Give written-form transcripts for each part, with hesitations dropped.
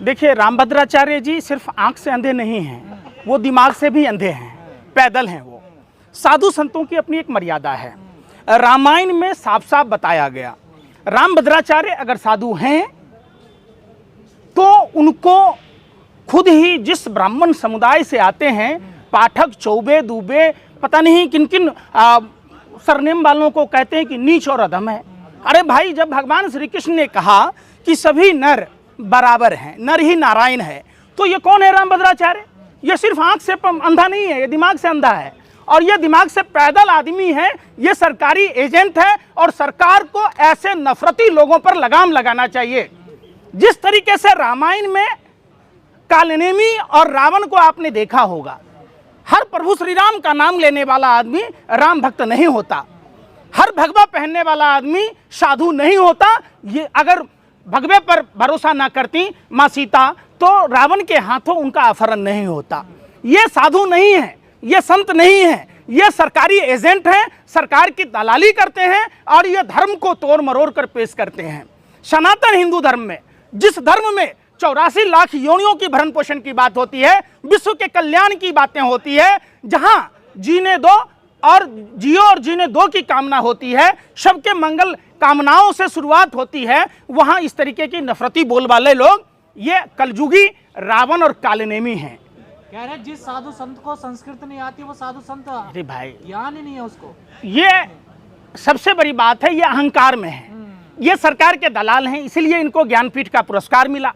देखिए, रामभद्राचार्य जी सिर्फ आंख से अंधे नहीं हैं, वो दिमाग से भी अंधे हैं, पैदल हैं वो। साधु संतों की अपनी एक मर्यादा है, रामायण में साफ साफ बताया गया। रामभद्राचार्य अगर साधु हैं तो उनको खुद ही जिस ब्राह्मण समुदाय से आते हैं, पाठक, चौबे, दूबे, पता नहीं किन किन सरनेम वालों को कहते हैं कि नीच और अधम है। अरे भाई, जब भगवान श्री कृष्ण ने कहा कि सभी नर बराबर हैं, नर ही नारायण है, तो ये कौन है रामभद्राचार्य? ये सिर्फ आंख से अंधा नहीं है, ये दिमाग से अंधा है, और ये दिमाग से पैदल आदमी है, ये सरकारी एजेंट है। और सरकार को ऐसे नफरती लोगों पर लगाम लगाना चाहिए। जिस तरीके से रामायण में कालनेमी और रावण को आपने देखा होगा, हर प्रभु श्री राम का नाम लेने वाला आदमी राम भक्त नहीं होता, हर भगवा पहनने वाला आदमी साधु नहीं होता। ये अगर भगवे पर भरोसा ना करती माँ सीता तो रावण के हाथों उनका अपहरण नहीं होता। ये साधु नहीं है, ये संत नहीं है, ये सरकारी एजेंट हैं, सरकार की दलाली करते हैं और ये धर्म को तोड़ मरोड़ कर पेश करते हैं। सनातन हिंदू धर्म में, जिस धर्म में 84 लाख योनियों की भरण पोषण की बात होती है, विश्व के कल्याण की बातें होती है, जहां जीने दो और जियो और जीने दो की कामना होती है, सबके मंगल कामनाओं से शुरुआत होती है, वहां इस तरीके की नफरती बोल वाले लोग ये कलजुगी रावण और कालनेमी हैं। कह रहे जिस साधु संत को संस्कृत नहीं आती वो साधु संत, अरे भाई, ज्ञान ही नहीं है उसको। ये सबसे बड़ी बात है, ये अहंकार में है, ये सरकार के दलाल हैं, इसलिए इनको ज्ञानपीठ का पुरस्कार मिला।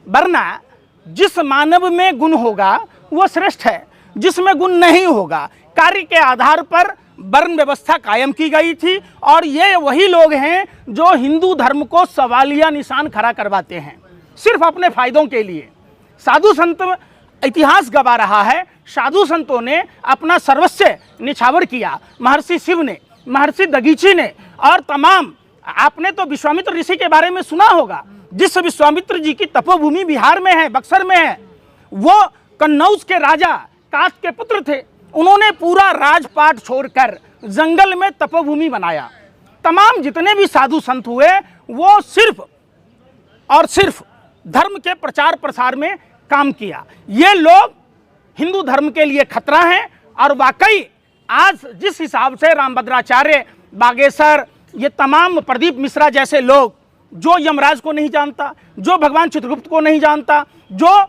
वरना जिस मानव में गुण होगा वो श्रेष्ठ है, जिसमें गुण नहीं होगा, कार्य के आधार पर वर्ण व्यवस्था कायम की गई थी। और ये वही लोग हैं जो हिंदू धर्म को सवालिया निशान खड़ा करवाते हैं सिर्फ अपने फायदों के लिए। साधु संत, इतिहास गवा रहा है, साधु संतों ने अपना सर्वस्व निछावर किया। महर्षि शिव ने, महर्षि दगीची ने और तमाम, आपने तो विश्वामित्र ऋषि के बारे में सुना होगा, जिस विश्वामित्र जी की तपोभूमि बिहार में है, बक्सर में है, वो कन्नौज के राजा काश के पुत्र थे। उन्होंने पूरा राजपाट छोड़कर जंगल में तपोभूमि बनाया। तमाम जितने भी साधु संत हुए वो सिर्फ और सिर्फ धर्म के प्रचार प्रसार में काम किया। ये लोग हिंदू धर्म के लिए खतरा हैं। और वाकई आज जिस हिसाब से रामभद्राचार्य, बागेश्वर, ये तमाम प्रदीप मिश्रा जैसे लोग, जो यमराज को नहीं जानता, जो भगवान चित्रगुप्त को नहीं जानता, जो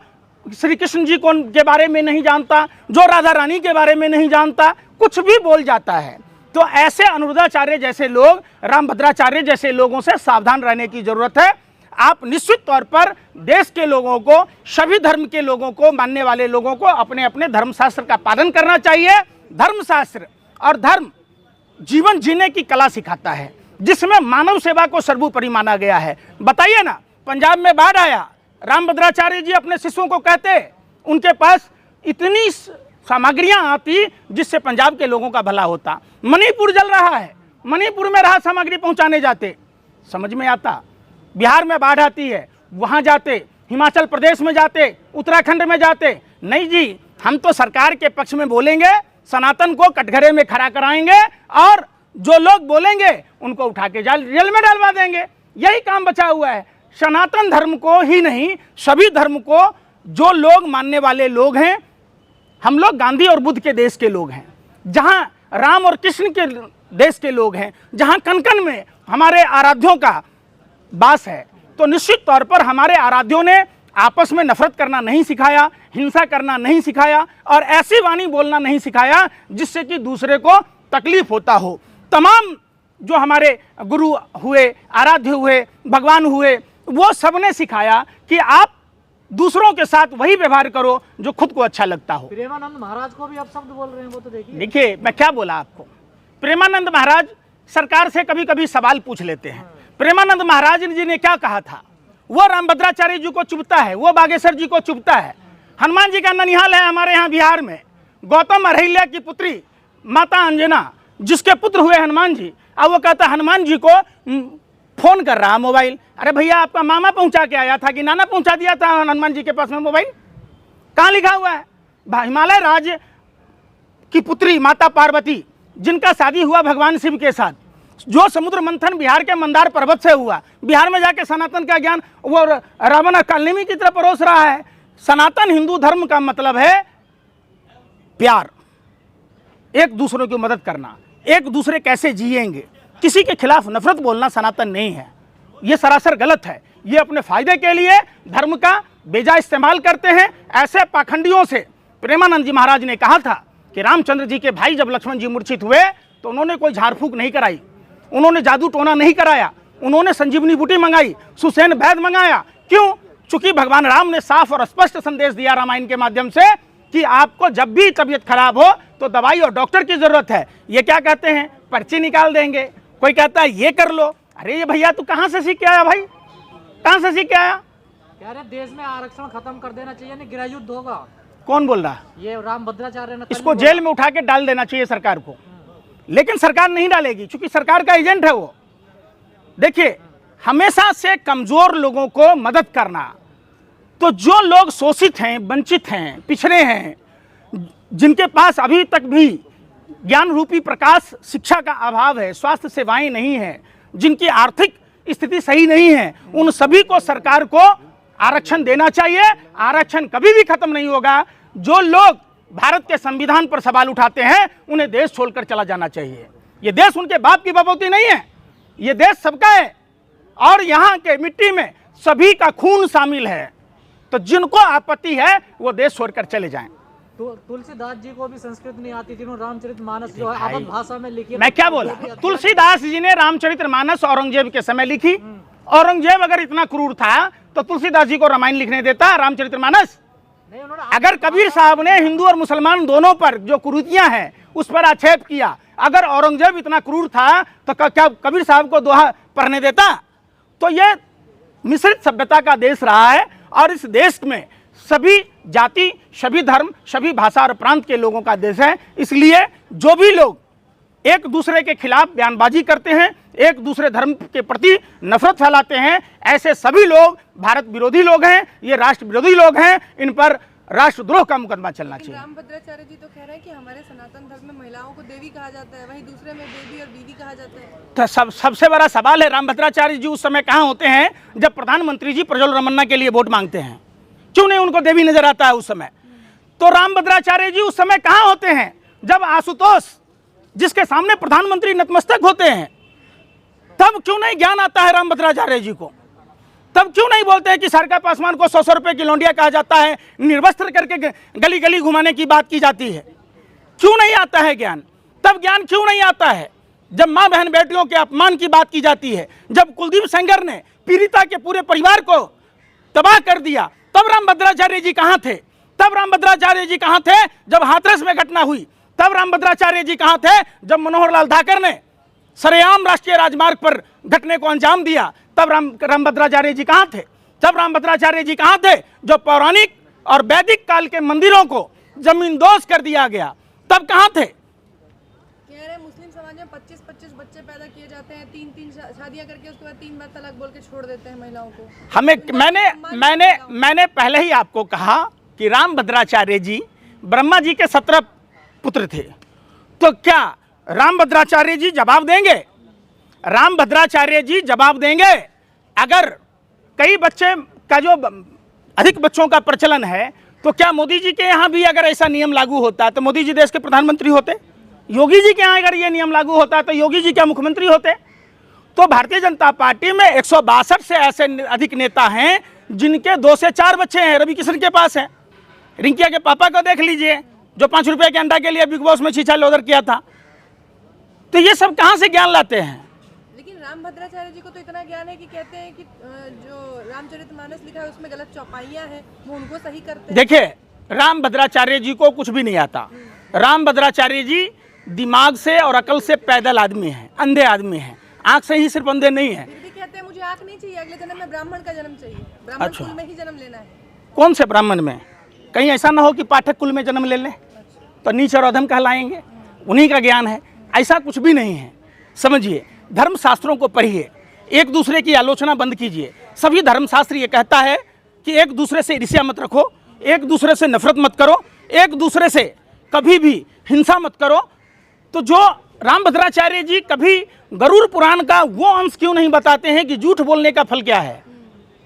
श्री कृष्ण जी को के बारे में नहीं जानता, जो राधा रानी के बारे में नहीं जानता, कुछ भी बोल जाता है, तो ऐसे अनिरुद्धाचार्य जैसे लोग, रामभद्राचार्य जैसे लोगों से सावधान रहने की जरूरत है। आप निश्चित तौर पर देश के लोगों को, सभी धर्म के लोगों को, मानने वाले लोगों को अपने अपने धर्मशास्त्र का पालन करना चाहिए। धर्मशास्त्र और धर्म जीवन जीने की कला सिखाता है, जिसमें मानव सेवा को सर्वोपरि माना गया है। बताइए ना, पंजाब में बाढ़ आया, रामभद्राचार्य जी अपने शिष्यों को कहते, उनके पास इतनी सामग्रियां आती जिससे पंजाब के लोगों का भला होता। मणिपुर जल रहा है, मणिपुर में राहत सामग्री पहुंचाने जाते, समझ में आता। बिहार में बाढ़ आती है, वहां जाते, हिमाचल प्रदेश में जाते, उत्तराखंड में जाते। नहीं जी, हम तो सरकार के पक्ष में बोलेंगे, सनातन को कटघरे में खड़ा कराएंगे और जो लोग बोलेंगे उनको उठा के जेल में डालवा देंगे। यही काम बचा हुआ है। सनातन धर्म को ही नहीं, सभी धर्म को जो लोग मानने वाले लोग हैं, हम लोग गांधी और बुद्ध के देश के लोग हैं, जहां राम और कृष्ण के देश के लोग हैं, जहां कण कण में हमारे आराध्यों का वास है। तो निश्चित तौर पर हमारे आराध्यों ने आपस में नफरत करना नहीं सिखाया, हिंसा करना नहीं सिखाया और ऐसी वाणी बोलना नहीं सिखाया जिससे कि दूसरे को तकलीफ होता हो। तमाम जो हमारे गुरु हुए, आराध्य हुए, भगवान हुए, वो सबने सिखाया कि आप दूसरों के साथ वही व्यवहार करो जो खुद को अच्छा लगता हो। प्रेमानंद महाराज को भी आप शब्द बोल रहे हैं, वो तो देखिए। देखिए, मैं क्या बोला आपको, प्रेमानंद महाराज सरकार से कभी कभी सवाल पूछ लेते हैं। प्रेमानंद महाराज जी ने क्या कहा था? वो रामभद्राचार्य जी को चुभता है, वो बागेश्वर जी को चुभता है। हनुमान जी का ननिहाल है हमारे यहाँ बिहार में, गौतम अहिल्या की पुत्री माता अंजना, जिसके पुत्र हुए हनुमान जी। अब वो कहता हनुमान जी को फोन कर रहा मोबाइल। अरे भैया, आपका मामा पहुंचा के आया था कि नाना पहुंचा दिया था हनुमान जी के पास में मोबाइल? कहाँ लिखा हुआ है? हिमालय राज की पुत्री माता पार्वती, जिनका शादी हुआ भगवान शिव के साथ, जो समुद्र मंथन बिहार के मंदार पर्वत से हुआ, बिहार में जाके सनातन का ज्ञान वो रावण कालनेमी की तरह परोस रहा है। सनातन हिंदू धर्म का मतलब है प्यार, एक दूसरे की मदद करना, एक दूसरे कैसे जिएंगे, किसी के खिलाफ नफरत बोलना सनातन नहीं है। ये सरासर गलत है। ये अपने फायदे के लिए धर्म का बेजा इस्तेमाल करते हैं। ऐसे पाखंडियों से प्रेमानंद जी महाराज ने कहा था कि रामचंद्र जी के भाई जब लक्ष्मण जी मूर्छित हुए तो उन्होंने कोई झाड़ फूक नहीं कराई, उन्होंने जादू टोना नहीं कराया, उन्होंने संजीवनी बूटी मंगाई, सुसैन वैद्य मंगाया। क्यों? चूंकि भगवान राम ने साफ और स्पष्ट संदेश दिया रामायण के माध्यम से कि आपको जब भी तबीयत खराब हो तो दवाई और डॉक्टर की जरूरत है। ये क्या कहते हैं? पर्ची निकाल देंगे। कोई कहता है ये कर लो। अरे ये भैया तू कहाँ से सीख के आया भाई, कहाँ से सीख के आया? कह रहे देश में आरक्षण खत्म कर देना चाहिए, नहीं गृहयुद्ध होगा। कौन बोल रहा? ये राम भद्राचार्य ने। इसको जेल में उठा के डाल देना चाहिए सरकार को, लेकिन सरकार नहीं डालेगी क्योंकि सरकार का एजेंट है वो। देखिए, हमेशा से कमजोर लोगों को मदद करना, तो जो लोग शोषित हैं, वंचित हैं, पिछड़े हैं, जिनके पास अभी तक भी ज्ञान रूपी प्रकाश शिक्षा का अभाव है, स्वास्थ्य सेवाएं नहीं है, जिनकी आर्थिक स्थिति सही नहीं है, उन सभी को सरकार को आरक्षण देना चाहिए। आरक्षण कभी भी खत्म नहीं होगा। जो लोग भारत के संविधान पर सवाल उठाते हैं उन्हें देश छोड़कर चला जाना चाहिए। ये देश उनके बाप की बपौती नहीं है, ये देश सबका है और यहाँ के मिट्टी में सभी का खून शामिल है। तो जिनको आपत्ति है वो देश छोड़कर चले जाएं। तुलसीदास जी को भी संस्कृत नहीं आती थी, उन्होंने रामचरितमानस जो है अवध भाषा में लिखी। मैं क्या बोला? तुलसीदास जी ने रामचरितमानस औरंगजेब के समय लिखी। औरंगजेब अगर इतना क्रूर था तो तुलसीदास जी को रामायण लिखने देता, रामचरितमानस? नहीं, उन्होंने। अगर कबीर साहब ने हिंदू और मुसलमान दोनों पर जो कुरीतियां हैं उस पर आक्षेप किया, अगर औरंगजेब इतना क्रूर था तो क्या कबीर साहब को दोहा पढ़ने देता? तो ये मिश्रित सभ्यता का देश रहा है और इस देश में सभी जाति, सभी धर्म, सभी भाषा और प्रांत के लोगों का देश है। इसलिए जो भी लोग एक दूसरे के खिलाफ बयानबाजी करते हैं, एक दूसरे धर्म के प्रति नफरत फैलाते हैं, ऐसे सभी लोग भारत विरोधी लोग हैं, ये राष्ट्र विरोधी लोग हैं। इन पर राष्ट्रद्रोह का मुकदमा चलना चाहिए। राम भद्राचार्य जी तो कह रहे हैं कि हमारे सनातन धर्म में महिलाओं को देवी कहा जाता है, वहीं दूसरे में देवी और बीवी कहा जाता है। तो सबसे बड़ा सवाल है, राम भद्राचार्य जी उस समय कहाँ होते हैं जब प्रधानमंत्री जी प्रज्वल रमन्ना के लिए वोट मांगते हैं? क्यों नहीं उनको देवी नजर आता है उस समय? तो राम भद्राचार्य जी उस समय कहाँ होते हैं जब आशुतोष, जिसके सामने प्रधानमंत्री नतमस्तक होते हैं, तब क्यों नहीं ज्ञान आता है राम भद्राचार्य जी को? तब क्यों नहीं बोलते हैं कि सरका पासवान को 100 रुपए की लौंडिया कहा जाता है, निर्वस्त्र करके गली गली घुमाने की बात की जाती है? क्यों नहीं आता है ज्ञान? तब ज्ञान क्यों नहीं आता है जब माँ बहन बेटियों के अपमान की बात की जाती है, जब कुलदीप सेंगर ने पीड़िता के पूरे परिवार को तबाह कर दिया? तब राम भद्राचार्य जी कहाँ थे? तब राम भद्राचार्य जी कहाँ थे जब हाथरस में घटना हुई? तब राम भद्राचार्य जी कहाँ थे जब मनोहर लाल धाकर ने सरेआम राष्ट्रीय राजमार्ग पर घटने को अंजाम दिया? तब राम भद्राचार्य जी कहाँ थे? तब राम भद्राचार्य जी कहाँ थे जो पौराणिक और वैदिक काल के मंदिरों को जमींदोज कर दिया गया? तब कहाँ थे? कह रहे मुस्लिम समाज में 25-25 बच्चे पैदा किए जाते हैं, 3-3 शादियां करके उसके बाद 3 बार तलाक बोल के छोड़ देते हैं महिलाओं को। मैंने पहले ही आपको कहा कि राम भद्राचार्य जी ब्रह्मा जी के 17 पुत्र थे। तो क्या राम भद्राचार्य जी जवाब देंगे? राम भद्राचार्य जी जवाब देंगे? अगर कई बच्चे का जो अधिक बच्चों का प्रचलन है, तो क्या मोदी जी के यहाँ भी अगर ऐसा नियम लागू होता तो मोदी जी देश के प्रधानमंत्री होते? योगी जी के यहाँ अगर ये नियम लागू होता तो योगी जी क्या मुख्यमंत्री होते? तो भारतीय जनता पार्टी में 162 से ऐसे अधिक नेता हैं जिनके 2 से 4 बच्चे हैं। रवि किशन के पास है, रिंकिया के पापा को देख लीजिए जो 5 रुपए के अंडा के लिए बिग बॉस में छीछा लोदर किया था। तो ये सब कहाँ से ज्ञान लाते हैं? लेकिन राम भद्राचार्य जी को तो इतना ज्ञान है कि कहते हैं कि जो रामचरितमानस लिखा है उसमें गलत चौपाइयां हैं, वो उनको सही करते हैं। देखिए, राम भद्राचार्य जी को कुछ भी नहीं आता। राम भद्राचार्य जी दिमाग से और अकल से पैदल आदमी हैं, अंधे आदमी हैं। आंख से ही सिर्फ अंधे नहीं है। फिर भी कहते हैं मुझे आंख नहीं चाहिए, अगले जन्म में ब्राह्मण का जन्म चाहिए, ब्राह्मण कुल में ही जन्म लेना है। कौन से ब्राह्मण में? कहीं ऐसा ना हो कि पाठक कुल में जन्म ले लें तो नीच और अधम कहलाएंगे। उन्हीं का ज्ञान है, ऐसा कुछ भी नहीं है। समझिए, धर्म शास्त्रों को पढ़िए, एक दूसरे की आलोचना बंद कीजिए। सभी धर्मशास्त्र ये कहता है कि एक दूसरे से ईर्ष्या मत रखो, एक दूसरे से नफरत मत करो, एक दूसरे से कभी भी हिंसा मत करो। तो जो राम भद्राचार्य जी कभी गरुड़ पुराण का वो अंश क्यों नहीं बताते हैं कि झूठ बोलने का फल क्या है,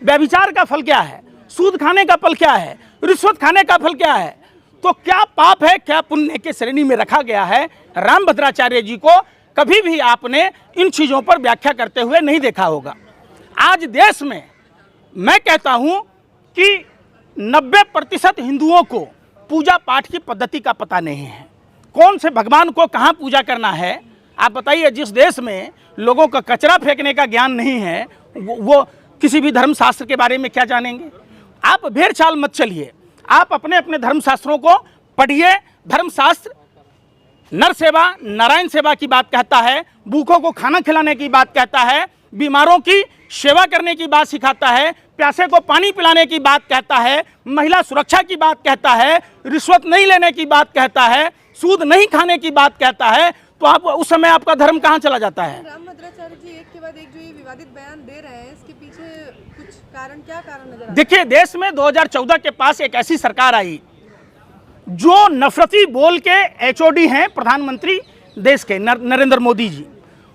व्यभिचार का फल क्या है, सूद खाने का फल क्या है, रिश्वत खाने का फल क्या है? तो क्या पाप है, क्या पुण्य के श्रेणी में रखा गया है? रामभद्राचार्य जी को कभी भी आपने इन चीज़ों पर व्याख्या करते हुए नहीं देखा होगा। आज देश में मैं कहता हूं कि 90% हिंदुओं को पूजा पाठ की पद्धति का पता नहीं है, कौन से भगवान को कहाँ पूजा करना है। आप बताइए, जिस देश में लोगों का कचरा फेंकने का ज्ञान नहीं है वो किसी भी धर्मशास्त्र के बारे में क्या जानेंगे? आप भेड़ चाल मत चलिए, आप अपने अपने धर्मशास्त्रों को पढ़िए। धर्मशास्त्र नर सेवा नारायण सेवा की बात कहता है, भूखों को खाना खिलाने की बात कहता है, बीमारों की सेवा करने की बात सिखाता है, प्यासे को पानी पिलाने की बात कहता है, महिला सुरक्षा की बात कहता है, रिश्वत नहीं लेने की बात कहता है, सूद नहीं खाने की बात कहता है। तो आप उस समय आपका धर्म कहाँ चला जाता है? रामभद्राचार्य जी एक के बाद एक जो ये विवादित बयान दे रहे हैं, इसके पीछे कुछ कारण, क्या कारण नजर आता है? देखिए, देश में 2014 के पास एक ऐसी सरकार आई जो नफरती बोल के एचओडी हैं प्रधानमंत्री देश के नरेंद्र मोदी जी।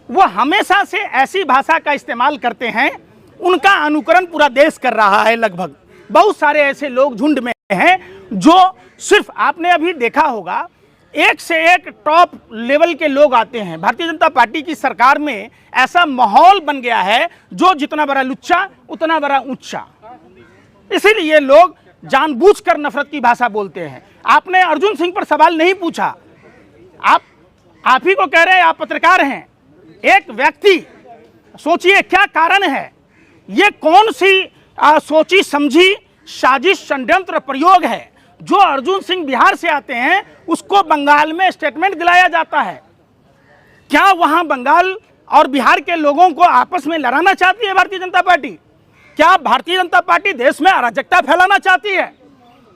वो हमेशा से ऐसी भाषा का इस्तेमाल करते हैं, उनका अनुकरण पूरा देश कर रहा है। लगभग बहुत सारे ऐसे लोग झुंड में हैं जो सिर्फ, आपने अभी देखा होगा, एक से एक टॉप लेवल के लोग आते हैं। भारतीय जनता पार्टी की सरकार में ऐसा माहौल बन गया है, जो जितना बड़ा लुच्चा उतना बड़ा ऊंचा। इसीलिए लोग जानबूझकर नफरत की भाषा बोलते हैं। आपने अर्जुन सिंह पर सवाल नहीं पूछा, आप ही को कह रहे हैं, आप पत्रकार हैं। एक व्यक्ति, सोचिए क्या कारण है, ये कौन सी सोची समझी साजिश षड्यंत्र प्रयोग है जो अर्जुन सिंह बिहार से आते हैं, उसको बंगाल में स्टेटमेंट दिलाया जाता है? क्या वहां बंगाल और बिहार के लोगों को आपस में लड़ाना चाहती है भारतीय जनता पार्टी? क्या भारतीय जनता पार्टी देश में अराजकता फैलाना चाहती है?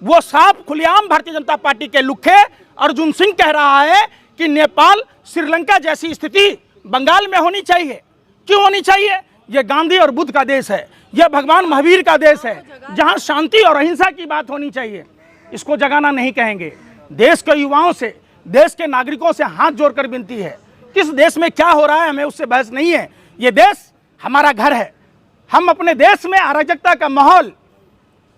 वो साफ खुलेआम भारतीय जनता पार्टी के लुखे अर्जुन सिंह कह रहा है कि नेपाल श्रीलंका जैसी स्थिति बंगाल में होनी चाहिए। क्यों होनी चाहिए? यह गांधी और बुद्ध का देश है, यह भगवान महावीर का देश है, जहां शांति और अहिंसा की बात होनी चाहिए। इसको जगाना नहीं कहेंगे। देश के युवाओं से, देश के नागरिकों से हाथ जोड़कर विनती है, किस देश में क्या हो रहा है हमें उससे बहस नहीं है। ये देश हमारा घर है। हम अपने देश में अराजकता का माहौल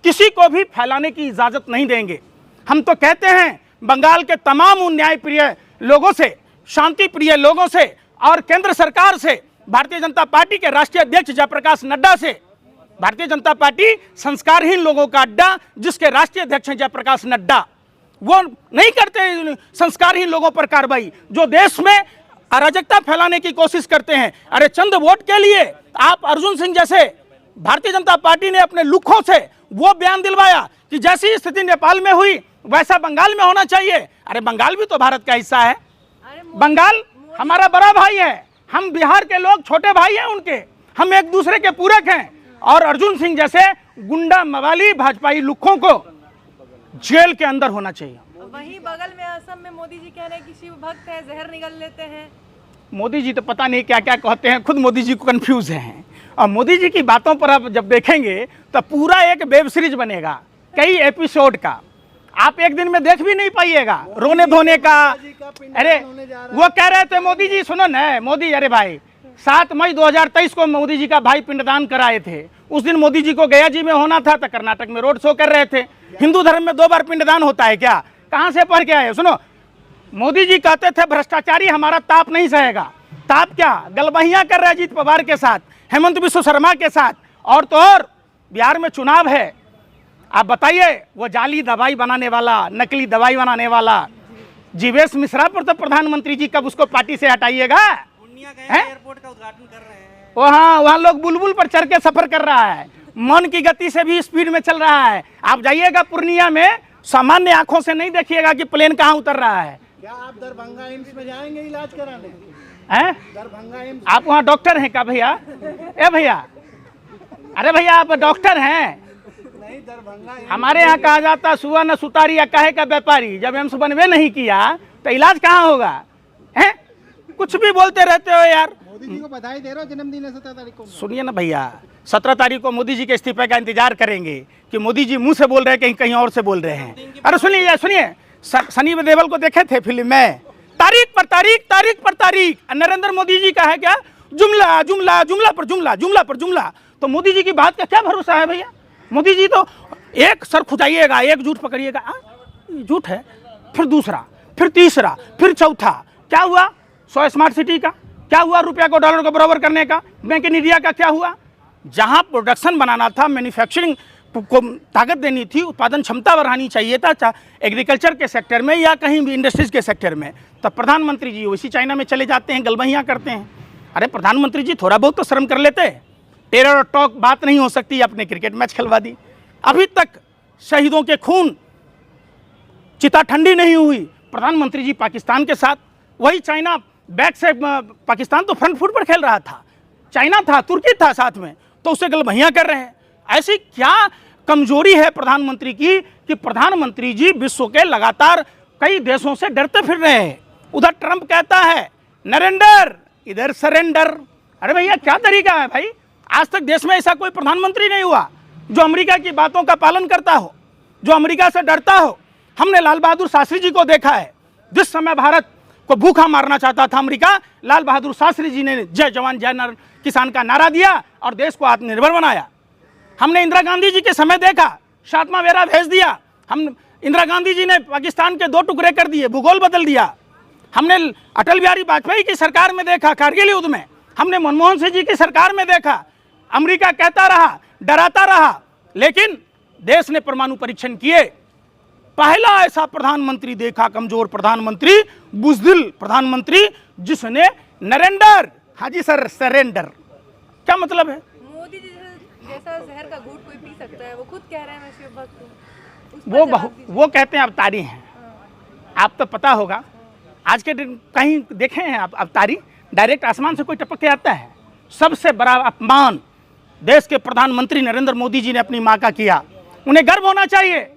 किसी को भी फैलाने की इजाजत नहीं देंगे। हम तो कहते हैं बंगाल के तमाम उन न्याय प्रिय लोगों से, शांति प्रिय लोगों से और केंद्र सरकार से, भारतीय जनता पार्टी के राष्ट्रीय अध्यक्ष जयप्रकाश नड्डा से, भारतीय जनता पार्टी संस्कारहीन लोगों का अड्डा जिसके राष्ट्रीय अध्यक्ष हैं जयप्रकाश नड्डा, वो नहीं करते संस्कारहीन लोगों पर कार्रवाई जो देश में अराजकता फैलाने की कोशिश करते हैं। अरे चंद वोट के लिए आप अर्जुन सिंह जैसे, भारतीय जनता पार्टी ने अपने लुखों से वो बयान दिलवाया कि जैसी स्थिति नेपाल में हुई वैसा बंगाल में होना चाहिए। अरे बंगाल भी तो भारत का हिस्सा है, बंगाल हमारा बड़ा भाई है, हम बिहार के लोग छोटे भाई हैं उनके, हम एक दूसरे के पूरक हैं। और अर्जुन सिंह जैसे गुंडा मवाली भाजपाई लुखों को जेल के अंदर होना चाहिए। वहीं बगल में असम में मोदी जी कह रहे हैं कि शिव भक्त है, जहर निगल लेते हैं। मोदी जी तो पता नहीं क्या क्या कहते हैं, खुद मोदी जी को कंफ्यूज हैं। और मोदी जी की बातों पर आप जब देखेंगे तो पूरा एक वेब सीरीज बनेगा कई एपिसोड का, आप एक दिन में देख भी नहीं पाइएगा। रोने धोने का, अरे वो कह रहे थे मोदी जी, सुनो न मोदी, अरे भाई 7 मई 2023 को मोदी जी का भाई पिंडदान कराए थे। उस दिन मोदी जी को गया जी में होना था तो कर्नाटक में रोड शो कर रहे थे। हिंदू धर्म में 2 बार पिंडदान होता है क्या? कहाँ से पढ़ के आए? सुनो, मोदी जी कहते थे भ्रष्टाचारी हमारा ताप नहीं सहेगा। ताप क्या, गलबहियां कर रहे हैं अजीत पवार के साथ, हेमंत बिश्व शर्मा के साथ, और तो और बिहार में चुनाव है। आप बताइए, वो जाली दवाई बनाने वाला, नकली दवाई बनाने वाला जीवेश मिश्रा पर तो प्रधानमंत्री जी कब उसको पार्टी से हटाइएगा? एयरपोर्ट का उद्घाटन कर रहे हैं। वो हाँ, वहाँ लोग बुलबुल पर चढ़ के सफर कर रहा है, मन की गति से भी स्पीड में चल रहा है। आप जाइएगा पूर्णिया में, सामान्य आंखों से नहीं देखिएगा कि प्लेन कहाँ उतर रहा है। क्या आप दरभंगा एम्स में जाएंगे इलाज कराने? हैं? दरभंगा एम्स आप वहाँ डॉक्टर हैं क्या भैया? ए भैया, अरे भैया आप डॉक्टर हैं? नहीं, दरभंगा हमारे यहाँ कहा जाता सुआ न सुतारी या काहे का व्यापारी। जब एम्स बनवे नहीं किया तो इलाज कहाँ होगा? हैं? कुछ भी बोलते रहते हो यार। मोदी जी को बधाई दे रहे हो, जन्मदिन है 17 तारीख को। सुनिए ना भैया, 17 तारीख को मोदी जी के इस्तीफे का इंतजार करेंगे कि मोदी जी मुंह से बोल रहे हैं कहीं कहीं और से बोल रहे हैं। अरे सुनिए सुनिए, सनी देओल को देखे थे फिल्म में, तारीख पर तारीख, तारीख पर तारीख। नरेंद्र मोदी जी का है क्या, जुमला जुमला जुमला पर जुमला, जुमला पर जुमला। तो मोदी जी की बात का क्या भरोसा है भैया? मोदी जी तो एक सर खुदाइएगा, एक झूठ पकड़िएगा, झूठ है, फिर दूसरा, फिर तीसरा, फिर चौथा। क्या हुआ 100 स्मार्ट सिटी का? क्या हुआ रुपया को डॉलर को बराबर करने का? बैंक इन इंडिया का क्या हुआ? जहां प्रोडक्शन बनाना था, मैन्युफैक्चरिंग को ताकत देनी थी, उत्पादन क्षमता बढ़ानी चाहिए था, एग्रीकल्चर के सेक्टर में या कहीं भी इंडस्ट्रीज के सेक्टर में, तब प्रधानमंत्री जी वैसी चाइना में चले जाते हैं, गलबहियाँ करते हैं। अरे प्रधानमंत्री जी थोड़ा बहुत तो शर्म कर लेते। टेरर और टॉक बात नहीं हो सकती, अपने क्रिकेट मैच खिलवा दी। अभी तक शहीदों के खून चिता ठंडी नहीं हुई। प्रधानमंत्री जी पाकिस्तान के साथ, वही चाइना बैक से, पाकिस्तान तो फ्रंट फुट पर खेल रहा था, चाइना था, तुर्की था साथ में, तो उसे गलबहियाँ कर रहे हैं। ऐसी क्या कमजोरी है प्रधानमंत्री की कि प्रधानमंत्री जी विश्व के लगातार कई देशों से डरते फिर रहे हैं? उधर ट्रंप कहता है नरेंद्र, इधर सरेंडर। अरे भैया क्या तरीका है भाई? आज तक देश में ऐसा कोई प्रधानमंत्री नहीं हुआ जो अमेरिका की बातों का पालन करता हो, जो अमेरिका से डरता हो। हमने लाल बहादुर शास्त्री जी को देखा है, जिस समय भारत को भूखा मारना चाहता था अमेरिका, लाल बहादुर शास्त्री जी ने जय जवान जय किसान का नारा दिया और देश को आत्मनिर्भर बनाया। हमने इंदिरा गांधी जी के समय देखा, 7वां वेरा भेज दिया। हम इंदिरा गांधी जी ने पाकिस्तान के 2 टुकड़े कर दिए, भूगोल बदल दिया। हमने अटल बिहारी वाजपेयी की सरकार में देखा, कारगिल युद्ध में। हमने मनमोहन सिंह जी की सरकार में देखा, अमेरिका कहता रहा, डराता रहा, लेकिन देश ने परमाणु परीक्षण किए। पहला ऐसा प्रधानमंत्री देखा, कमजोर प्रधानमंत्री, बुजदिल प्रधानमंत्री, जिसने नरेंद्र, हाँ जी सर, सरेंडर। क्या मतलब है? मोदी जी जैसा जहर का घूंट कोई पी सकता है, वो खुद कह रहे हैं मैं शिव भक्त हूँ। उस पर जवाब दीजिए। वो कहते हैं अवतारी हैं। आप तो पता होगा, आज के दिन कहीं देखे हैं आप अवतारी? डायरेक्ट आसमान से कोई टपक के आता है? सबसे बड़ा अपमान देश के प्रधानमंत्री नरेंद्र मोदी जी ने अपनी माँ का किया। उन्हें गर्व होना चाहिए।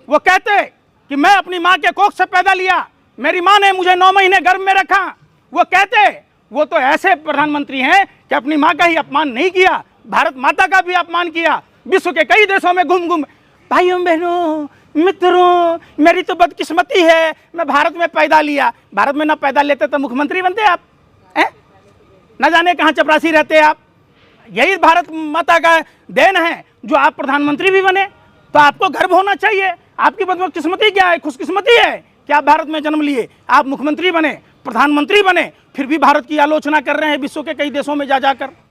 वो कहते कि मैं अपनी माँ के कोख से पैदा लिया, मेरी माँ ने मुझे 9 महीने गर्भ में रखा। वो कहते, वो तो ऐसे प्रधानमंत्री हैं कि अपनी माँ का ही अपमान नहीं किया, भारत माता का भी अपमान किया। विश्व के कई देशों में घूम घूम, भाइयों बहनों मित्रों, मेरी तो बदकिस्मती है, मैं भारत में पैदा लिया। भारत में ना पैदा लेते तो मुख्यमंत्री बनते आप, हैं? न जाने कहाँ चपरासी रहते आप। यही भारत माता का देन है जो आप प्रधानमंत्री भी बने। तो आपको गर्व होना चाहिए। आपकी बदकिस्मती क्या है? खुशकिस्मती है कि आप भारत में जन्म लिए, आप मुख्यमंत्री बने, प्रधानमंत्री बने, फिर भी भारत की आलोचना कर रहे हैं विश्व के कई देशों में जा जाकर।